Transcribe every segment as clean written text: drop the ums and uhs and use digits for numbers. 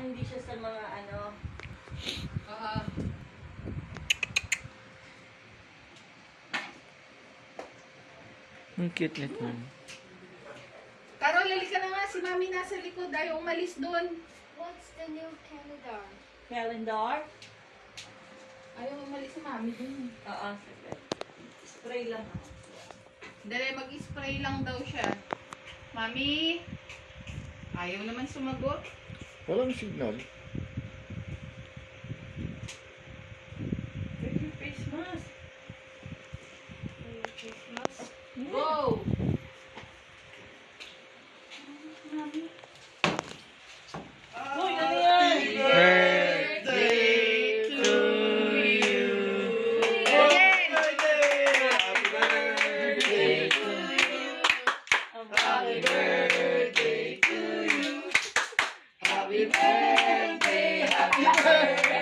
hindi siya sa mga ano. Ang cute nito. Carol, halika na nga. Si Mami nasa likod. Ayaw umalis doon. What's the new calendar? Calendar? Ayaw umalis si Mami doon. Oo, sige. Spray lang. Dali, mag-spray lang daw siya. Mami? Ayaw naman sumagot. Walang signal. Take your face mask. Take your face mask. Go! Uy, ano yan? Birthday to you. Again! Happy birthday to you. Happy birthday, happy birthday,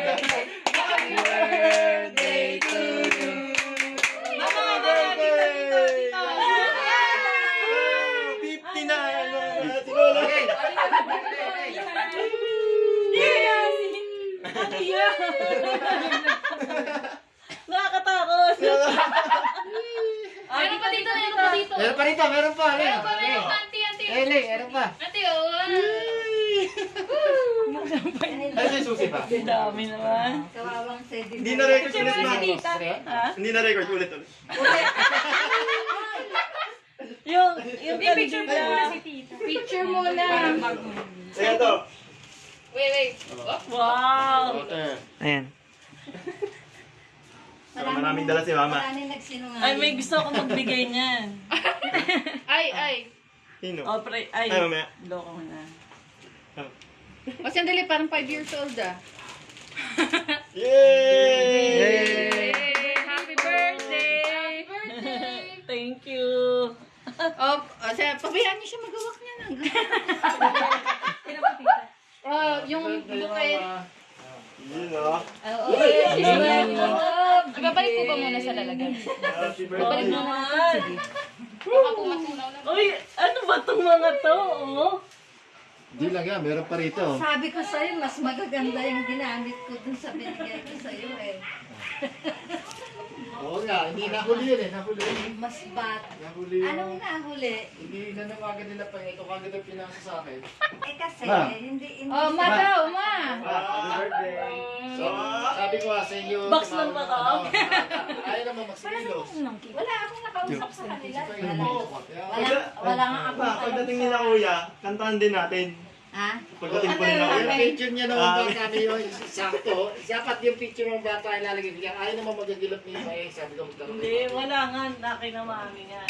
happy birthday to you. Mama, dito, dito, dito. 50 na! Siguro. Yes! Ano yan? Nakakatakot. Meron pa dito, meron pa dito. Meron pa rito, meron pa. Meron pa, meron pa, auntie, auntie. Ling, meron pa. Auntie, oh. Ano yung susi pa? Ang dami naman. Kawawang Teddy. Hindi na-record ulit Picture mo na. si tita. Ha? Hindi na-record ulit. Yung Hindi, picture mo muna si tita. Picture muna. Kaya to. Wait, wait. Oh. Wow! Ayan. Maraming dala si Mama. Maraming nagsinungaling. Ay, may gusto ako magbigay niyan. Ay, ay. Sino? Oh, ay, Ay, mamaya. loko mo na. O, sandali, parang 5 years old ah. Yay! Hey, happy birthday. Happy birthday! Thank you. Pabayaan niyo siya magawak niya ng yung bouquet. Yun o. Babalik po ba muna sa lalagyan? Happy Balik birthday. naman. Baka po matunaw na. Uy, ano ba itong mga to? Oh? Hindi lang yan, meron pa rito. Sabi ko sa'yo, mas magaganda yung ginamit ko dun sa binigay ko sa'yo eh. Oo nga, hindi nahuli yun eh, nahuli yun. Mas bat. Nahuli yun. Anong nahuli? Hindi na agad nila pa ito, kagad ang pinasa sa akin. Eh kasi, Ma. hindi Oh, ma daw, ma. Happy birthday! So, sabi ko sa inyo, Box lang ba to? ayaw naman magsilos. Wala akong nakausap sa kanila. Wala nga ako. Pagdating nila kuya, kantahan din natin. Ha? Pagdating po nila kuya. Yung picture niya nung bata niyo, sakto. Dapat yung picture ng bata ilalagay niya. Ayaw naman magagilap ni May. Sabi ko magkaroon. Hindi, wala nga. Laki na mami nga.